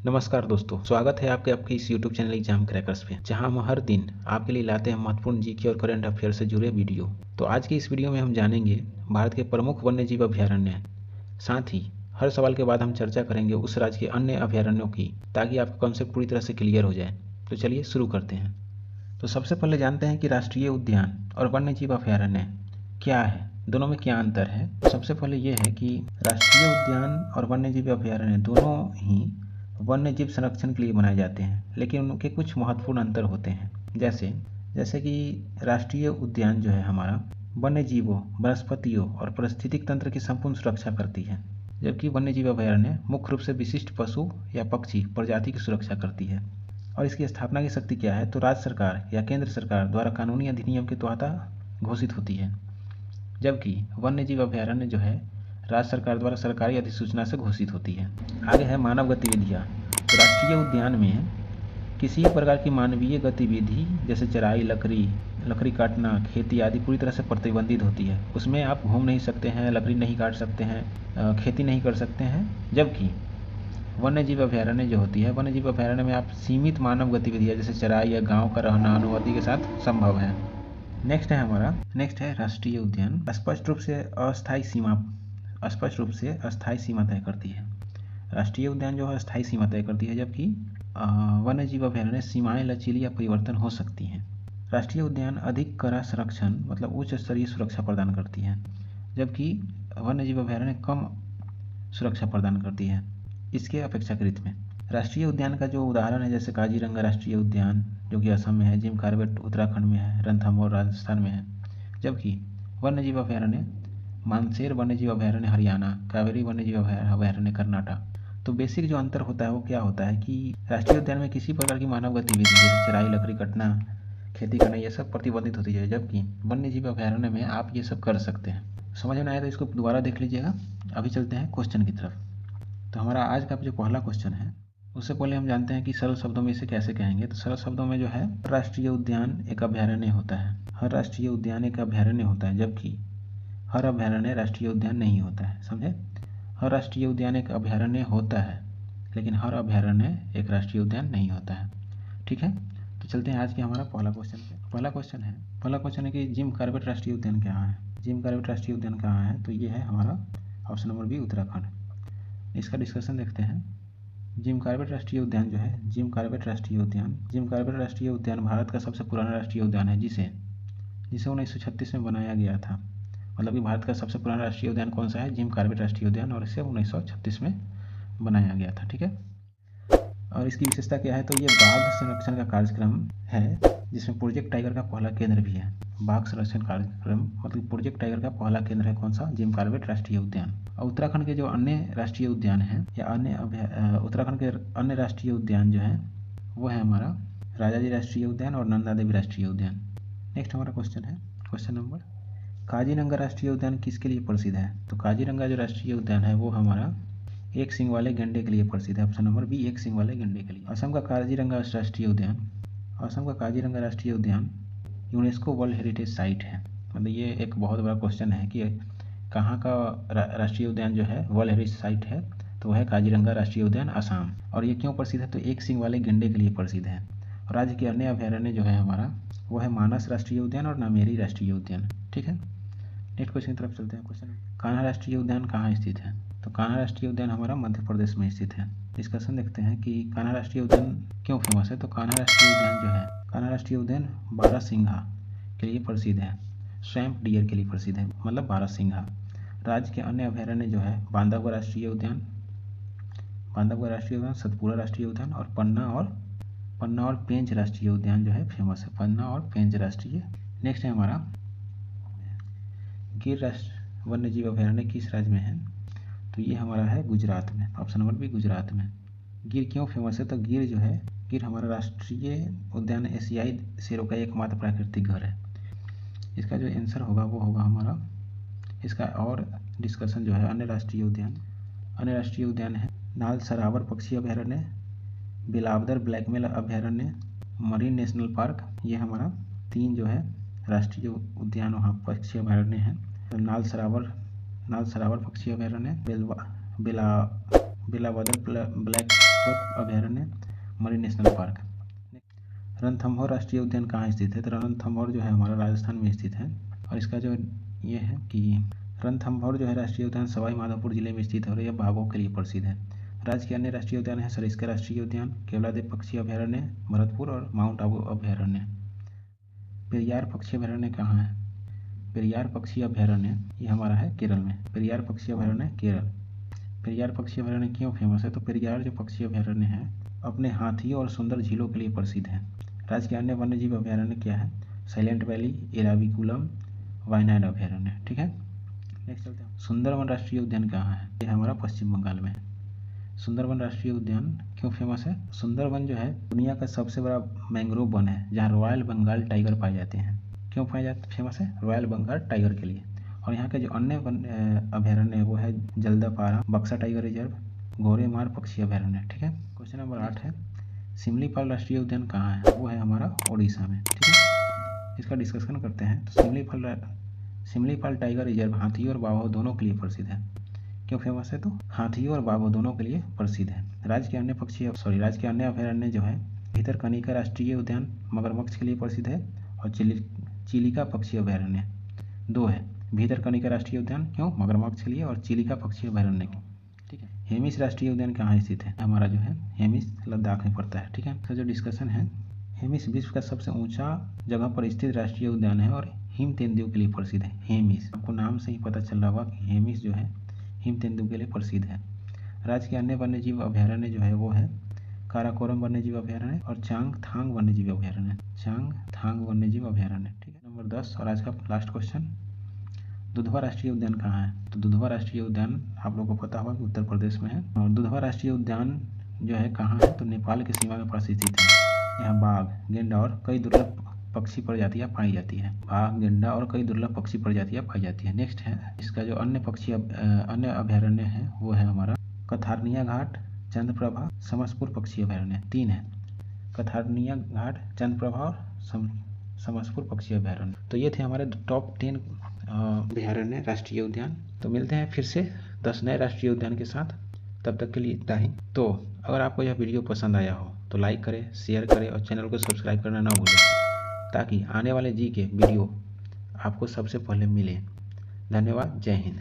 नमस्कार दोस्तों, स्वागत है आपके इस YouTube चैनल एग्जाम क्रैकर्स पे, जहां हम हर दिन आपके लिए लाते हैं महत्वपूर्ण जीके और करंट अफेयर से जुड़े वीडियो। तो आज की इस वीडियो में हम जानेंगे भारत के प्रमुख वन्यजीव अभयारण्य। साथ ही हर सवाल के बाद हम चर्चा करेंगे उस राज्य के अन्य अभयारण्यों की, ताकि आपका कॉन्सेप्ट पूरी तरह से क्लियर हो जाए। तो चलिए शुरू करते हैं। तो सबसे पहले जानते हैं कि राष्ट्रीय उद्यान और वन्यजीव अभयारण्य क्या है, दोनों में क्या अंतर है। सबसे पहले ये है कि राष्ट्रीय उद्यान और वन्यजीव अभयारण्य दोनों ही वन्यजीव संरक्षण के लिए बनाए जाते हैं, लेकिन उनके कुछ महत्वपूर्ण अंतर होते हैं। जैसे कि राष्ट्रीय उद्यान जो है हमारा वन्य जीवों, वनस्पतियों और पारिस्थितिक तंत्र की संपूर्ण सुरक्षा करती है, जबकि वन्यजीव अभयारण्य मुख्य रूप से विशिष्ट पशु या पक्षी प्रजाति की सुरक्षा करती है। और इसकी स्थापना की शक्ति क्या है, तो राज्य सरकार या केंद्र सरकार द्वारा कानूनी अधिनियम के तहत घोषित होती है, जबकि वन्यजीव अभयारण्य जो है राज्य सरकार द्वारा सरकारी अधिसूचना से घोषित होती है। आगे है मानव गतिविधियाँ। तो राष्ट्रीय उद्यान में किसी प्रकार की मानवीय गतिविधि जैसे चराई, लकड़ी काटना, खेती आदि पूरी तरह से प्रतिबंधित होती है। उसमें आप घूम नहीं सकते हैं, लकड़ी नहीं काट सकते हैं, खेती नहीं कर सकते हैं। जबकि वन्यजीव अभयारण्य जो होती है, वन्यजीव अभयारण्य में आप सीमित मानव गतिविधियाँ जैसे चराई या गाँव का रहना अनुमति के साथ संभव है। नेक्स्ट है राष्ट्रीय उद्यान स्पष्ट रूप से अस्थायी सीमा तय करती है। राष्ट्रीय उद्यान जो है अस्थायी सीमा तय करती है, जबकि वन्यजीव अभयारण्य सीमाएं लचीली या परिवर्तन हो सकती हैं। राष्ट्रीय उद्यान अधिक कड़ा संरक्षण मतलब उच्च स्तरीय सुरक्षा प्रदान करती है, जबकि वन्यजीव अभयारण्य कम सुरक्षा प्रदान करती है इसके अपेक्षाकृत में। राष्ट्रीय उद्यान का जो उदाहरण है जैसे काजीरंगा राष्ट्रीय उद्यान जो कि असम में है, जिम कॉर्बेट उत्तराखंड में है, रणथंभौर राजस्थान में है। जबकि वन्यजीव अभयारण्य मानसेर वन्यजीव अभयारण्य हरियाणा, कावेरी वन्यजीव अभयारण्य कर्नाटक। तो बेसिक जो अंतर होता है वो क्या होता है कि राष्ट्रीय उद्यान में किसी प्रकार की मानव गतिविधि जैसे चराई, लकड़ी कटना, खेती करना ये सब प्रतिबंधित होती है, जबकि वन्यजीव अभयारण्य में आप ये सब कर सकते हैं। समझ में आया तो इसको दोबारा देख लीजिएगा। अभी चलते हैं क्वेश्चन की तरफ। तो हमारा आज का जो पहला क्वेश्चन है, उससे पहले हम जानते हैं कि सरल शब्दों में इसे कैसे कहेंगे। तो सरल शब्दों में जो है राष्ट्रीय उद्यान एक अभयारण्य होता है। हर राष्ट्रीय उद्यान एक अभयारण्य होता है, जबकि हर अभयारण्य राष्ट्रीय उद्यान नहीं होता है। समझे? हर राष्ट्रीय उद्यान एक अभयारण्य होता है, लेकिन हर अभयारण्य एक राष्ट्रीय उद्यान नहीं होता है। ठीक है, तो चलते हैं आज के हमारा पहला क्वेश्चन है कि जिम कॉर्बेट राष्ट्रीय उद्यान कहाँ है। जिम कॉर्बेट राष्ट्रीय उद्यान कहाँ है, तो ये है हमारा ऑप्शन नंबर बी, उत्तराखंड। इसका डिस्कशन देखते हैं। जिम कॉर्बेट राष्ट्रीय उद्यान जो है, जिम कॉर्बेट राष्ट्रीय उद्यान भारत का सबसे पुराना राष्ट्रीय उद्यान है, जिसे 1936 में बनाया गया था। मतलब कि भारत का सबसे पुराना राष्ट्रीय उद्यान कौन सा है, जिम कॉर्बेट राष्ट्रीय उद्यान, और इसे 1936 में बनाया गया था। ठीक है, और इसकी विशेषता क्या है, तो ये बाघ संरक्षण का कार्यक्रम है, जिसमें प्रोजेक्ट टाइगर का पहला केंद्र भी है। बाघ संरक्षण कार्यक्रम मतलब प्रोजेक्ट टाइगर का पहला केंद्र है कौन सा, जिम कॉर्बेट राष्ट्रीय उद्यान। और उत्तराखंड के जो अन्य राष्ट्रीय उद्यान हैं या उत्तराखंड के अन्य राष्ट्रीय उद्यान जो है वो है हमारा राजाजी राष्ट्रीय उद्यान और नंदा देवी राष्ट्रीय उद्यान। नेक्स्ट हमारा क्वेश्चन है, क्वेश्चन नंबर, काजीरंगा राष्ट्रीय उद्यान किसके लिए प्रसिद्ध है। तो काजीरंगा जो राष्ट्रीय उद्यान है वो हमारा एक सींग वाले गैंडे के लिए प्रसिद्ध है। ऑप्शन नंबर बी, एक सींग वाले गैंडे के लिए। असम का काजीरंगा राष्ट्रीय उद्यान यूनेस्को वर्ल्ड हेरिटेज साइट है। मतलब ये एक बहुत बड़ा क्वेश्चन है कि कहाँ का राष्ट्रीय उद्यान जो है वर्ल्ड हेरिटेज साइट है, तो वह है काजीरंगा राष्ट्रीय उद्यान, असम। और ये क्यों प्रसिद्ध है, तो एक सींग वाले गैंडे के लिए प्रसिद्ध है। और राज्य के अन्य अभयारण्य जो है हमारा वो है मानस राष्ट्रीय उद्यान और नामेरी राष्ट्रीय उद्यान। ठीक है, नेक्स्ट क्वेश्चन की तरफ चलते हैं। क्वेश्चन, कान्हा राष्ट्रीय उद्यान कहाँ स्थित है। तो कान्हा राष्ट्रीय उद्यान हमारा मध्य प्रदेश में स्थित है। डिस्कशन देखते हैं कि कान्हा राष्ट्रीय उद्यान क्यों फेमस है। तो कान्हा राष्ट्रीय उद्यान बारहसिंघा के लिए प्रसिद्ध है, स्वैम्प डियर के लिए प्रसिद्ध है, मतलब बारहसिंघा। राज्य के अन्य अभयारण्य जो है बांधवगढ़ राष्ट्रीय उद्यान, सतपुरा राष्ट्रीय उद्यान और पन्ना और पेंच राष्ट्रीय उद्यान जो है फेमस है, पन्ना और पेंच राष्ट्रीय। नेक्स्ट है हमारा गिर राष्ट्रीय वन्यजीव अभयारण्य किस राज्य में है, तो ये हमारा है गुजरात में। ऑप्शन नंबर बी, गुजरात में। गिर क्यों फेमस है, तो गिर हमारा राष्ट्रीय उद्यान एशियाई शेरों का एकमात्र प्राकृतिक घर है। इसका जो आंसर होगा वो होगा हमारा इसका। और डिस्कशन जो है अन्य राष्ट्रीय उद्यान है नाल सरावर पक्षी अभयारण्य, बिलावदर ब्लैकमेल अभयारण्य, मरीन नेशनल पार्क। ये हमारा 3 जो है राष्ट्रीय उद्यान वहाँ पक्षी अभयारण्य है। नाल सरावर पक्षी अभयारण्य, बिलावदर अभयारण्य, मरीन नेशनल पार्क। रणथंभौर राष्ट्रीय उद्यान कहाँ स्थित है? तो रणथंभौर जो है हमारा राजस्थान में स्थित है। और इसका जो ये है कि रणथंभौर जो है राष्ट्रीय उद्यान सवाई माधोपुर जिले में स्थित है और यह बाघों के लिए प्रसिद्ध है। राज्य के अन्य राष्ट्रीय उद्यान है सरिस्का राष्ट्रीय उद्यान, केवलादेव पक्षी अभयारण्य, भरतपुर और माउंट आबू अभयारण्य। पेरियार पक्षी अभयारण्य कहाँ है? पेरियार पक्षी अभयारण्य ये हमारा है केरल में। पेरियार पक्षी अभयारण्य केरल। पेरियार पक्षी अभयारण्य क्यों फेमस है? तो पेरियार जो पक्षी अभयारण्य है अपने हाथियों और सुंदर झीलों के लिए प्रसिद्ध है। राज्य के अन्य वन्यजीव अभयारण्य क्या है? साइलेंट वैली, एराविकुलम, वायनाड अभयारण्य। ठीक है, नेक्स्ट चलते हैं। सुंदरवन राष्ट्रीय उद्यान कहाँ है? ये हमारा पश्चिम बंगाल में है। सुंदरवन राष्ट्रीय उद्यान क्यों फेमस है? सुंदरवन जो है दुनिया का सबसे बड़ा मैंग्रोव वन है जहाँ रॉयल बंगाल टाइगर पाए जाते हैं। क्यों पाए जाते? फेमस है रॉयल बंगाल टाइगर के लिए। और यहाँ के जो अन्य अभयारण्य है वो है जल्दापारा, बक्सा टाइगर रिजर्व, गोरेमार पक्षी अभयारण्य। ठीक है, क्वेश्चन नंबर 8 है सिमलीपाल राष्ट्रीय उद्यान कहाँ है? वो है हमारा ओडिशा में। ठीक है, इसका डिस्कशन करते हैं। तो सिमलीपाल टाइगर रिजर्व हाथियों और बाघों दोनों के लिए प्रसिद्ध है। क्यों फेमस है? तो हाथियों और बाघों दोनों के लिए प्रसिद्ध है। राज्य के अन्य अभयारण्य जो है भितरकनिका राष्ट्रीय उद्यान मगरमच्छ के लिए प्रसिद्ध है और चिलिका पक्षी अभयारण्य 2 है। भितरकनिका राष्ट्रीय उद्यान क्यों? मगरमच्छ के लिए, और चिलिका पक्षी अभयारण्य के। ठीक है, हेमिस राष्ट्रीय उद्यान कहाँ स्थित है? हमारा जो है हेमिस लद्दाख में पड़ता है। ठीक है, तो जो डिस्कशन है हेमिस विश्व का सबसे ऊंचा जगह पर स्थित राष्ट्रीय उद्यान है और हिम तेंदुओं के लिए प्रसिद्ध है। हेमिस, आपको नाम से ही पता चल रहा होगा कि हेमिस जो है हिम तेंदुओं के लिए प्रसिद्ध है। राज्य के अन्य वन्यजीव अभयारण्य जो है वो है काराकोरम वन्यजीव अभयारण्य और चांगथांग वन्यजीव अभयारण्य। चांगथांग वन्यजीव अभयारण्य। ठीक है, नंबर 10 और आज का लास्ट क्वेश्चन, दुधवा राष्ट्रीय उद्यान कहाँ है? तो दुधवा राष्ट्रीय उद्यान आप लोगों को पता होगा कि उत्तर प्रदेश में है। और दुधवा राष्ट्रीय उद्यान जो है कहाँ है? तो नेपाल की सीमा के पास स्थित है। यहाँ बाघ, गेंडा और कई दुर्लभ पक्षी प्रजातियाँ पाई जाती है। बाघ, गेंडा और कई दुर्लभ पक्षी प्रजातियाँ पाई जाती है। नेक्स्ट है इसका जो अन्य अभयारण्य है वो है हमारा कथारनिया घाट, चंद्रप्रभा, समसपुर पक्षी अभयारण्य। 3 है, कथारनिया घाट, चंद्रप्रभा और समसपुर पक्षी अभयारण्य। तो ये थे हमारे टॉप 10 अभयारण्य राष्ट्रीय उद्यान। तो मिलते हैं फिर से 10 नए राष्ट्रीय उद्यान के साथ, तब तक के लिए इतना ही। तो अगर आपको यह वीडियो पसंद आया हो तो लाइक करें, शेयर करें और चैनल को सब्सक्राइब करना ना भूलें ताकि आने वाले जी के वीडियो आपको सबसे पहले मिले। धन्यवाद, जय हिंद।